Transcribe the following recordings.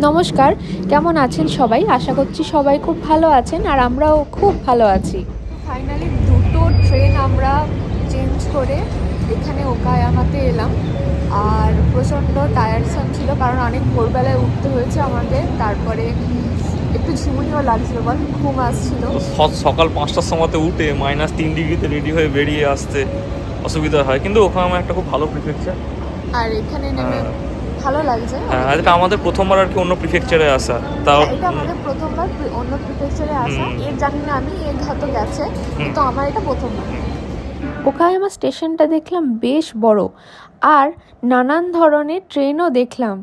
নমস্কার, কেমন আছেন সবাই? আশা করছি সবাই খুব ভালো আছেন আর আমরাও খুব ভালো আছি। ফাইনালি দুটো ট্রেন আমরা চেঞ্জ করে এখানে ওকায়ামাতে এলাম। আর প্রচণ্ড টায়ারসাম ছিল কারণ অনেক ভোরবেলায় উঠতে হয়েছে আমাদের। তারপরে একটু ঝিমুনিও লাগছিল, বল ঘুম আসছিল। সকাল 5টার সময়তে উঠে -3 ডিগ্রিতে রেডি হয়ে বেরিয়ে আসতে অসুবিধা হয়, কিন্তু ওখানে আমার একটা খুব ভালো প্রিফেকচার। আর এখানে নেমে ভালো লাগছে। হ্যাঁ, এটা আমাদের প্রথমবার আর কি অন্য প্রিফেকচারে আসা। তাও এটা আমাদের প্রথমবার অন্য প্রিফেকচারে আসা। এর জানি না আমি, এর হয়তো গেছে, কিন্তু আমার এটা প্রথমবার। ওকায়ামা স্টেশনটা দেখলাম বেশ বড়, আর নানান ধরনের ট্রেনও দেখলাম।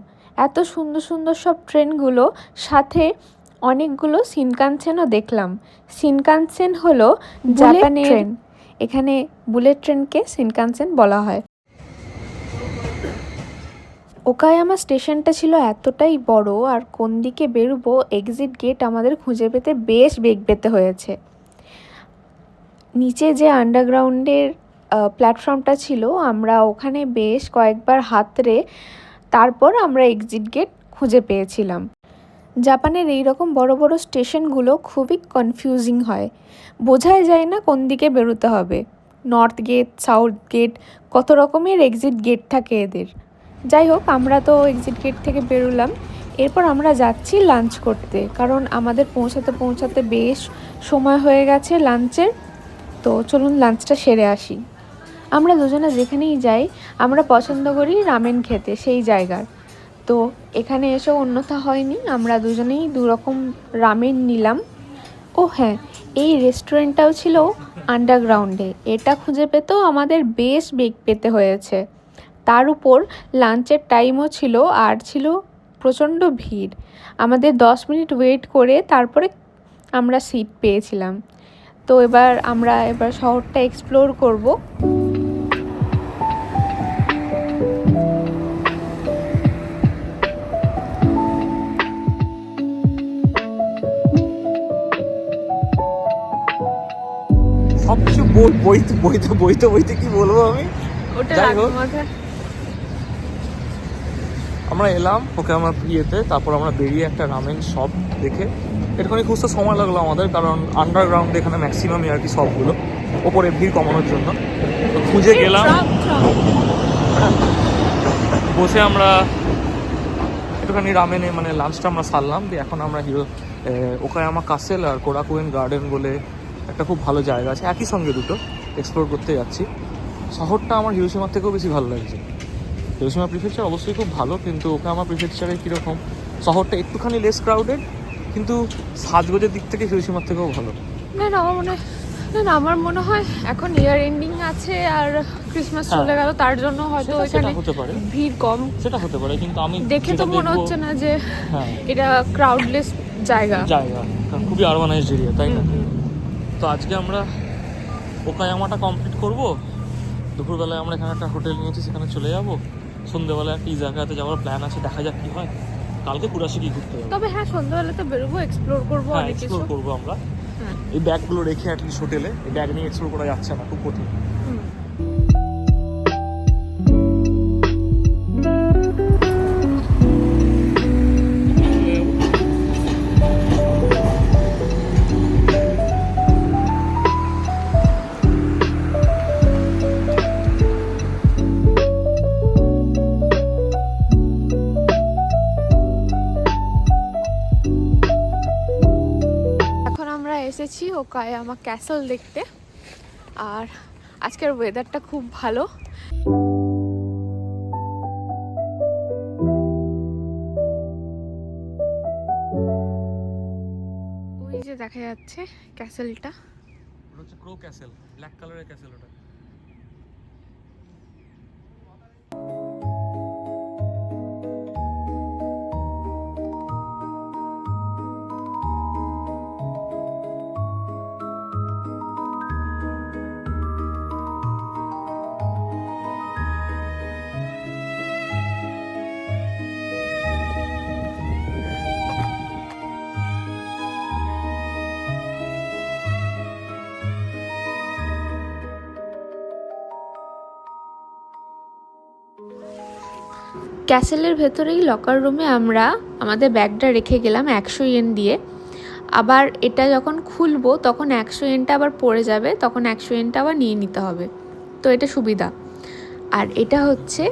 এত সুন্দর সুন্দর সব ট্রেনগুলো, সাথে অনেকগুলো শিনকানসেনও দেখলাম। শিনকানসেন হলো জাপানের ট্রেন। এখানে বুলেট ট্রেনকে শিনকানসেন বলা হয়। ওকায়ামা স্টেশনটা ছিল এতটাই বড়, আর কোন দিকে বেরোবো এক্সিট গেট আমাদের খুঁজে পেতে বেশ বেগ পেতে হয়েছে। নিচে যে আন্ডারগ্রাউন্ডের প্ল্যাটফর্মটা ছিল, আমরা ওখানে বেশ কয়েকবার হাতড়ে তারপর আমরা এক্সিট গেট খুঁজে পেয়েছিলাম। জাপানের এই রকম বড় বড় স্টেশনগুলো খুবই কনফিউজিং হয়, বোঝাই যায় না কোন দিকে বেরোতে হবে। নর্থ গেট, সাউথ গেট, কত রকমের এক্সিট গেট থাকে এদের। যাই হোক, আমরা তো এক্সিট গেট থেকে বেরোলাম। এরপর আমরা যাচ্ছি লাঞ্চ করতে, কারণ আমাদের পৌঁছাতে পৌঁছাতে বেশ সময় হয়ে গেছে লাঞ্চের। তো চলুন লাঞ্চটা সেরে আসি। আমরা দুজনে যেখানেই যাই আমরা পছন্দ করি রামেন খেতে সেই জায়গার। তো এখানে এসেও অন্যথা হয়নি, আমরা দুজনেই দুরকম রামেন নিলাম। ও হ্যাঁ, এই রেস্টুরেন্টটাও ছিল আন্ডারগ্রাউন্ডে। এটা খুঁজে পেতেও আমাদের বেশ বেগ পেতে হয়েছে। তার উপর লাঞ্চের টাইমও ছিল, আর ছিল প্রচণ্ড ভিড়। আমাদের 10 মিনিট ওয়েট করে তারপরে আমরা সিট পেয়েছিলাম। তো আমরা শহরটা এক্সপ্লোর করব। সবকিছু বইতে বইতে বইতে বইতে কি বলবো আমি। যাই হোক, আমরা এলাম ওকে আমার ইয়েতে, তারপর আমরা বেরিয়ে একটা রামেন শপ দেখে একটুখানি খুঁজতে সময় লাগলো আমাদের, কারণ আন্ডারগ্রাউন্ডে এখানে ম্যাক্সিমামই আর কি সবগুলো, ওপরে ভিড় কমানোর জন্য। তো খুঁজে গেলাম, বসে আমরা একটুখানি রামেনে মানে লাঞ্চটা আমরা সারলাম। দিয়ে এখন আমরা ওকায়ামা কাসেল আর কোরাকুয়েন গার্ডেন বলে একটা খুব ভালো জায়গা আছে, একই সঙ্গে দুটো এক্সপ্লোর করতে যাচ্ছি। শহরটা আমার হিরোশিমার থেকেও বেশি ভালো লাগছে। হিরোশিমা প্রিফেকচার অবশ্যই খুব ভালো, কিন্তু ওকায়ামা প্রিফেকচারে কীরকম, শহরটা একটুখানি লেস ক্রাউডেড, কিন্তু সাজগোজের দিক থেকে হিরোশিমার থেকেও ভালো। আমার মনে হয় এখন ইয়ার এন্ডিং আছে আর ক্রিসমাস চলে গেল, তার জন্য হয়তো এখানে হতে পারে ভিড় কম। সেটা হতে পারে, কিন্তু আমি দেখে তো মনে হচ্ছে না যে এটা ক্রাউডলেস জায়গা, কারণ খুবই আরবানাইজড এরিয়া, তাই না? তো আজকে আমরা ওকায়ামাটা কমপ্লিট করব। দুপুরবেলায় আমরা এখানে একটা হোটেল নিয়েছি, সেখানে চলে যাব। সন্ধ্যেবেলায় একটা জায়গাতে যাওয়ার প্ল্যান আছে, দেখা যাক কি হয়। কালকে কুরাশিকি ঘুরতে যাবো। তবে হ্যাঁ, সন্ধ্যাবেলাতে বেরোবো, এক্সপ্লোর করবো, অনেক কিছু এক্সপ্লোর করবো আমরা। এই ব্যাগগুলো রেখে অ্যাটলিস্ট হোটেলে, এই ব্যাগ নিয়ে এক্সপ্লোর করা যাচ্ছে না, খুব কঠিন। এখন আমরা এসেছি ওকায়ামা ক্যাসল দেখতে, আর আজকের ওয়েদারটা খুব ভালো। ওই যে দেখা যাচ্ছে ক্যাসেলটা, ওটা হচ্ছে ক্রো ক্যাসেল, ব্ল্যাক কালারের ক্যাসেল ওটা। ক্যাসেলের ভেতরেই লকার রুমে আমরা আমাদের ব্যাগটা রেখে গেলাম 100 ইয়েন দিয়ে। আবার এটা যখন খুলবো তখন 100 ইয়েনটা আবার পড়ে যাবে, তখন 100 ইয়েনটা আবার নিয়ে নিতে হবে। তো এটা সুবিধা। আর এটা হচ্ছে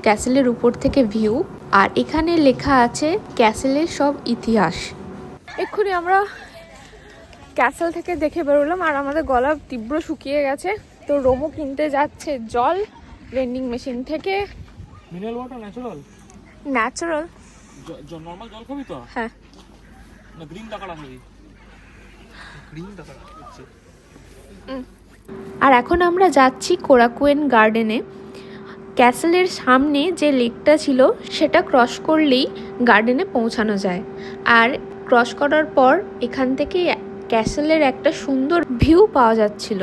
ক্যাসেলের উপর থেকে ভিউ, আর এখানে লেখা আছে ক্যাসেলের সব ইতিহাস। এক্ষুনি আমরা ক্যাসেল থেকে দেখে বেরোলাম আর আমাদের গলা তীব্র শুকিয়ে গেছে। তো রোমো কিনতে যাচ্ছে জল ভেন্ডিং মেশিন থেকে। Mineral water natural natural normal জল খাবি তো? হ্যাঁ। না গ্রিন টাকা খাবি? গ্রিন টাকা হচ্ছে। আর এখন আমরা যাচ্ছি কোরাকুয়েন গার্ডেনে। ক্যাসেলের সামনে যে লেকটা ছিল সেটা ক্রস করলেই গার্ডেনে পৌঁছানো যায়। আর ক্রস করার পর এখান থেকে ক্যাসেলের একটা সুন্দর ভিউ পাওয়া যাচ্ছিল।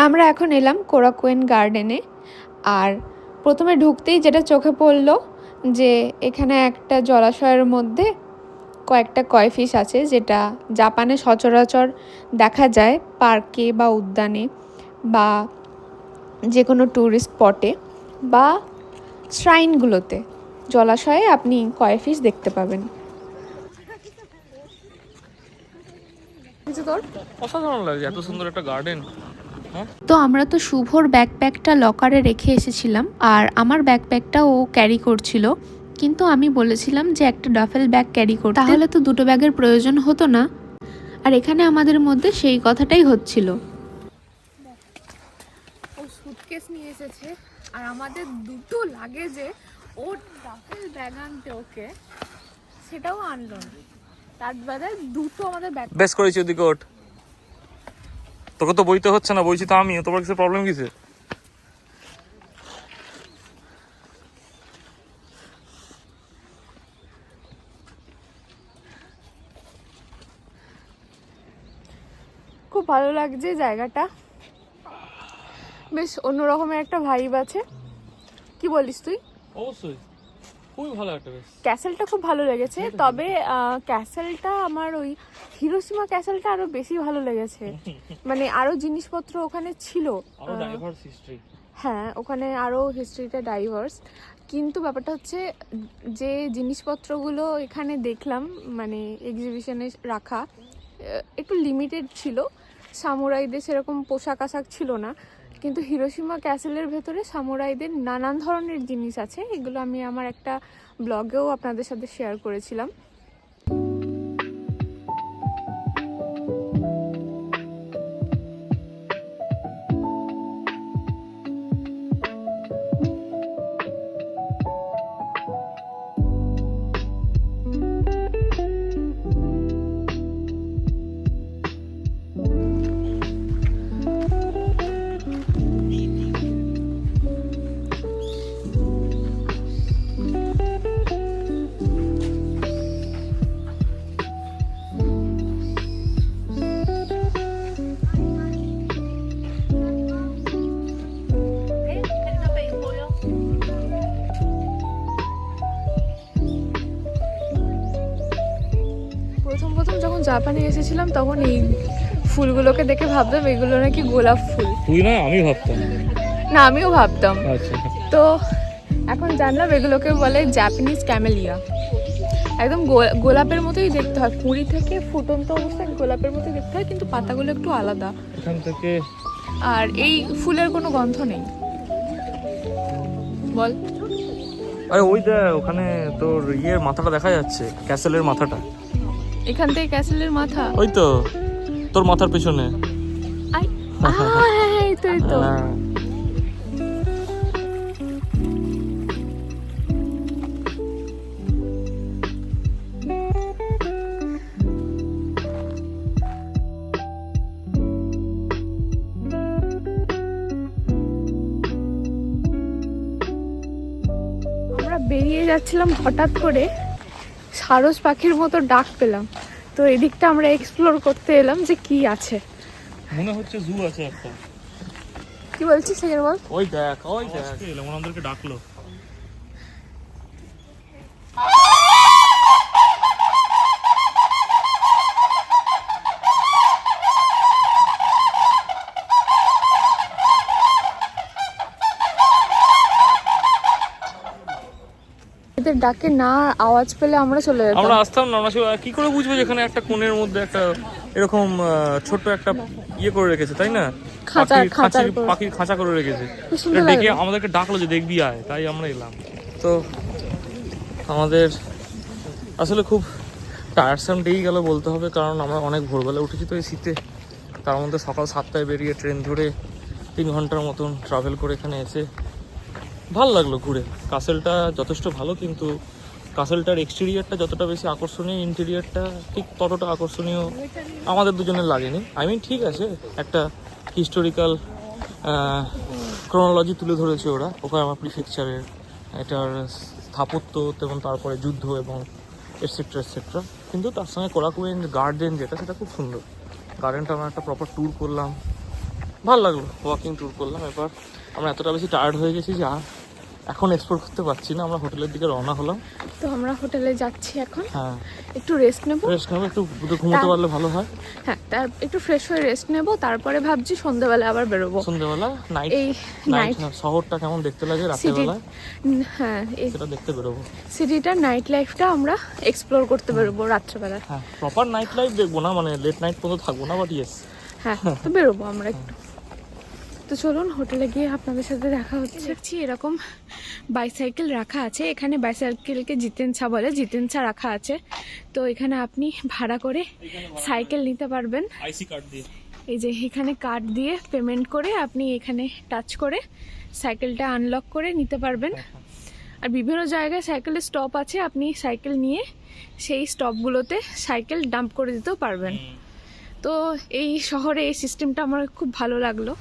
আমরা এখন এলাম কোরাকুয়েন গার্ডেনে। আর প্রথমে ঢুকতেই যেটা চোখে পড়লো যে এখানে একটা জলাশয়ের মধ্যে কয়েকটা কয় ফিশ আছে, যেটা জাপানে সচরাচর দেখা যায় পার্কে বা উদ্যানে বা যে কোনো ট্যুরিস্ট স্পটে বা শ্রাইনগুলোতে জলাশয়ে আপনি কয় ফিশ দেখতে পাবেন। তোর অসাধারণ লাগছে, এত সুন্দর একটা গার্ডেন। তো আমরা তো শুভর ব্যাকপ্যাকটা লকারে রেখে এসেছিলাম, আর আমার ব্যাকপ্যাকটা ও ক্যারি করছিল, কিন্তু আমি বলেছিলাম যে একটা ডাফেল ব্যাগ ক্যারি করতে, তাহলে তো দুটো ব্যাগের প্রয়োজন হতো না। আর এখানে আমাদের মধ্যে সেই কথাটাই হচ্ছিল। ও সুটকেস নিয়ে এসেছে আর আমাদের দুটো লাগেজে ও ডাফেল ব্যাগ আনতে ওকে, সেটাও আনলো না। তার বাদে দুটো আমাদের ব্যাগ। বেশ করেছি, ওদিকে ওঠ। তোকে তো বইতে হচ্ছে না, বইছি তো আমি। তোমার কিছু প্রবলেম কিসে? খুব ভালো লাগছে জায়গাটা, বেশ অন্যরকমের একটা ভাইব আছে। কি বলিস তুই? অবশ্যই খুবই ভালো একটা বেশ। ক্যাসেলটা খুব ভালো লেগেছে, তবে ক্যাসেলটা আমার ওই হিরোশিমা ক্যাসেলটা আরো বেশি ভালো লেগেছে। মানে আরো জিনিসপত্র ওখানে ছিল, আরো ডাইভার্স হিস্ট্রি। হ্যাঁ, ওখানে আরো হিস্ট্রিটা ডাইভার্স। কিন্তু ব্যাপারটা হচ্ছে যে জিনিসপত্রগুলো এখানে দেখলাম মানে এক্সিবিশনে রাখা একটু লিমিটেড ছিল। সামুরাইদের সেরকম পোশাক আশাক ছিল না, কিন্তু হিরোশিমা ক্যাসেলের ভেতরে সামুরাইদের নানান ধরনের জিনিস আছে। এগুলো আমি আমার একটা ব্লগেও আপনাদের সাথে শেয়ার করেছিলাম। প্রথম যখন জাপানে এসেছিলাম তখন এই ফুলগুলোকে দেখে ভাবতাম এগুলো নাকি গোলাপ ফুল। তুই না? আমি ভাবতাম। না, আমিও ভাবতাম। আচ্ছা। তো এখন জানলাম এগুলোকে বলে জাপানিজ ক্যামেলিয়া। একদম গোলাপের মতোই দেখতে হয়, কুঁড়ি থেকে ফুটন্ত অবস্থায় গোলাপের মতোই দেখতে হয়, কিন্তু পাতাগুলো একটু আলাদা এখান থেকে। আর এই ফুলের কোনো গন্ধ নেই। বল। আরে ওই দেখ, ওখানে তোর ইয়ের মাথাটা দেখা যাচ্ছে, ক্যাসেলের মাথাটা। এখান থেকে ক্যাসেলের মাথা? ওই তো তোর মাথার পিছনে। হ্যাঁ, এই তো। আমরা বেরিয়ে যাচ্ছিলাম, হঠাৎ করে সারস পাখির মতো ডাক পেলাম। তো এদিকটা আমরা এক্সপ্লোর করতে এলাম যে কি আছে। মনে হচ্ছে জু আছে একটা। কি বলছিস সেখানে? বল। ওই দেখ, ওই দেখ, এলাম, ওনাদেরকে ডাকলো। ডাকে না আওয়াজ পেলে আমরা চলে যেতাম। আমরা আসতাম না, আমরা কি করে বুঝবো যেখানে একটা কোণের মধ্যে একটা এরকম ছোট্ট একটা ইয়ে করে রেখেছে, তাই না? পাখির খাঁচা করে রেখেছে। ডেকে আমাদেরকে ডাকলো যে দেখবি আয়, তাই আমরা এলাম। তো আমাদের আসলে খুব টায়ারসাম ডেই গেল বলতে হবে, কারণ আমরা অনেক ভোরবেলা উঠেছি তো এই শীতে, তার মধ্যে সকাল 7টায় বেরিয়ে ট্রেন ধরে 3 ঘন্টার মতন ট্রাভেল করে এখানে এসে ভালো লাগলো ঘুরে। কাসেলটা যথেষ্ট ভালো, কিন্তু কাসেলটার এক্সটেরিয়ারটা যতটা বেশি আকর্ষণীয়, ইন্টেরিয়ারটা ঠিক ততটা আকর্ষণীয় আমাদের দুজনের লাগেনি। আই মিন ঠিক আছে, একটা হিস্টোরিক্যাল ক্রোনোলজি তুলে ধরেছে ওরা ওকায়ামা প্রিফেকচারের, এটার স্থাপত্য এবং তারপরে যুদ্ধ এবং এটসেট্রা এটসেট্রা। কিন্তু তার সঙ্গে কোরাকুয়েন গার্ডেন যেটা, সেটা খুব সুন্দর। গার্ডেনটা আমরা একটা প্রপার ট্যুর করলাম, ভালো লাগলো, ওয়াকিং ট্যুর করলাম। এবার আমরা এতটা বেশি টায়ার্ড হয়ে গেছি যে আর এখন এক্সপ্লোর করতে পারছি না। আমরা হোটেলের দিকে রওনা হলাম। তো আমরা হোটেলে যাচ্ছি এখন। হ্যাঁ, একটু রেস্ট নেব, একটু ঘুমোতে পারলে ভালো হয়। হ্যাঁ, তার একটু ফ্রেশ হয়ে রেস্ট নেব, তারপরে ভাবছি সন্ধ্যাবেলা আবার বেরোবো। সন্ধ্যাবেলা এই নাইট শহরটা কেমন দেখতে লাগে রাত্রেবেলা, হ্যাঁ সেটা দেখতে বেরোবো। সিটিটার নাইট লাইফটা আমরা এক্সপ্লোর করতে বেরোবো রাত্রেবেলা। হ্যাঁ, প্রপার নাইট লাইফ দেখবো না, মানে লেট নাইট পর্যন্ত থাকবো না, বাট ইয়েস। হ্যাঁ, তো বেরোবো আমরা একটু। তো চলুন হোটেলে গিয়ে আপনাদের সাথে দেখা হচ্ছে। দেখছি এরকম বাইসাইকেল রাখা আছে, এখানে বাইসাইকেলকে জিতেনছা বলে, জিতেনছা রাখা আছে। তো এখানে আপনি ভাড়া করে সাইকেল নিতে পারবেন। আইসি কার্ড দিয়ে, এই যে এখানে কার্ড দিয়ে পেমেন্ট করে আপনি এখানে টাচ করে সাইকেলটা আনলক করে নিতে পারবেন। আর বিভিন্ন জায়গায় সাইকেলের স্টপ আছে, আপনি সাইকেল নিয়ে সেই স্টপগুলোতে সাইকেল ডাম্প করে দিতেও পারবেন। তো এই শহরে এই সিস্টেমটা আমার খুব ভালো লাগলো।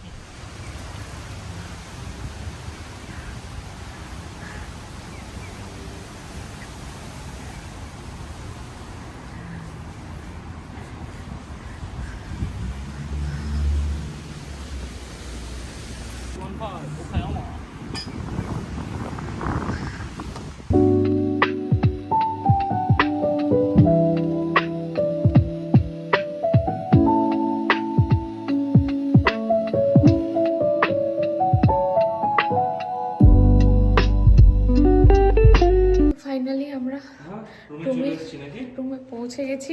ফাইনালি আমরা রুমে পৌঁছে গেছি।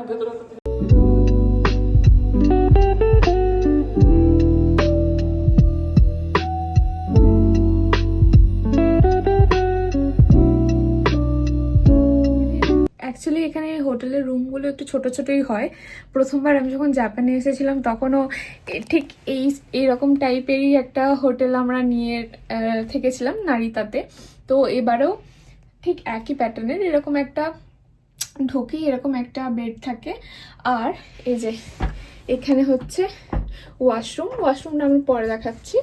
ভেতরে অ্যাকচুয়ালি এখানে হোটেলের রুমগুলো একটু ছোট ছোটই হয়। প্রথমবার আমি যখন জাপানে এসেছিলাম তখনও ঠিক এইরকম টাইপেরই একটা হোটেল আমরা নিয়ে থেকেছিলাম নারিতাতে। তো এবারেও ঠিক একই প্যাটার্নের এরকম একটা ঢুকি, এরকম একটা বেড থাকে। আর এই যে এখানে হচ্ছে ওয়াশরুমটা আমি পরে দেখাচ্ছি।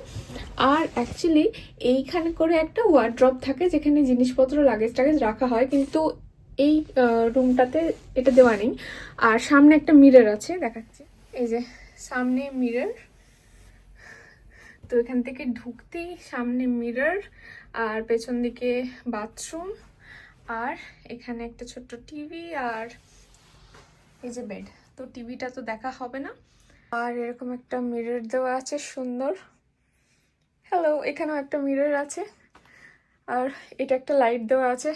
আর অ্যাকচুয়ালি এইখানে করে একটা ওয়ার্ড্রপ থাকে যেখানে জিনিসপত্র লাগেজ টাগেজ রাখা হয়, কিন্তু এই রুমটাতে এটা দেওয়া নেই। আর সামনে একটা মিরর আছে, দেখাচ্ছি। এই যে সামনে মিরর, তো এখান থেকে ঢুকতেই সামনে মিরর, আর পেছন দিকে বাথরুম, আর এখানে একটা ছোট্ট টিভি, আর এই যে বেড। তো টিভিটা তো দেখা হবে না। আর এরকম একটা মিরর দেওয়া আছে সুন্দর। হ্যালো, এখানেও একটা মিরর আছে। আর এটা একটা লাইট দেওয়া আছে,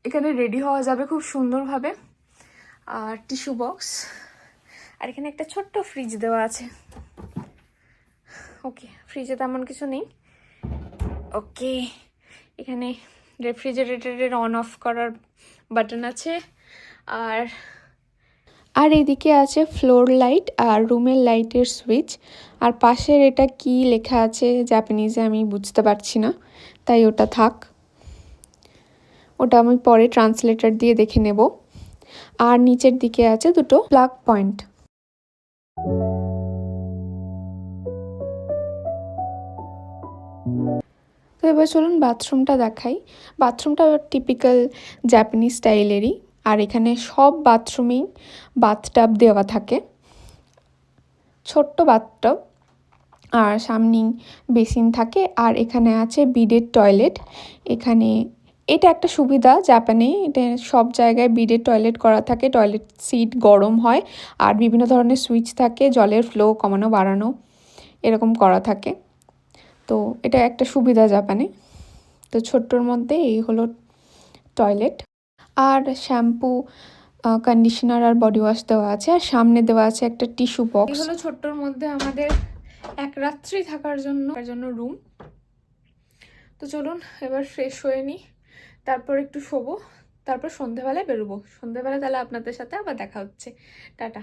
এখানে রেডি হওয়া যাবে খুব সুন্দরভাবে। আর টিস্যু বক্স, আর এখানে একটা ছোট্ট ফ্রিজ দেওয়া আছে। ওকে, ফ্রিজে তেমন কিছু নেই। ওকে, এখানে রেফ্রিজারেটরের অন অফ করার বাটন আছে। আর এদিকে আছে ফ্লোর লাইট আর রুমের লাইটের সুইচ। আর পাশের এটা কি লেখা আছে জাপানিজে আমি বুঝতে পারছি না, তাই ওটা থাক, ওটা আমি পরে ট্রান্সলেটর দিয়ে দেখে নেব। আর নিচের দিকে আছে দুটো প্লাগ পয়েন্ট। তো এবার চলুন বাথরুমটা দেখাই। বাথরুমটা টিপিক্যাল জাপানিজ স্টাইলেরই। আর এখানে সব বাথরুমেই বাথটাব দেওয়া থাকে, ছোট্ট বাথটাব, আর সামনেই বেসিন থাকে। আর এখানে আছে বিডেড টয়লেট। এখানে এটা একটা সুবিধা জাপানে, এটা সব জায়গায় বিডেড টয়লেট করা থাকে। টয়লেট সিট গরম হয়, আর বিভিন্ন ধরনের সুইচ থাকে জলের ফ্লো কমানো বাড়ানো, এরকম করা থাকে। তো এটা একটা সুবিধা জাপানে। তো ছোট্টর মধ্যে এই হলো টয়লেট, আর শ্যাম্পু, কন্ডিশনার আর বডি ওয়াশ দেওয়া আছে, আর সামনে দেওয়া আছে একটা টিস্যু বক্স। এই হলো ছোট্টর মধ্যে আমাদের এক রাত্রি থাকার জন্য রুম। তো চলুন এবার ফ্রেশ হয়ে নিই, তারপর একটু শোবো, তারপর সন্ধেবেলায় বেরোবো। সন্ধেবেলা তাহলে আপনাদের সাথে আবার দেখা হচ্ছে। টাটা।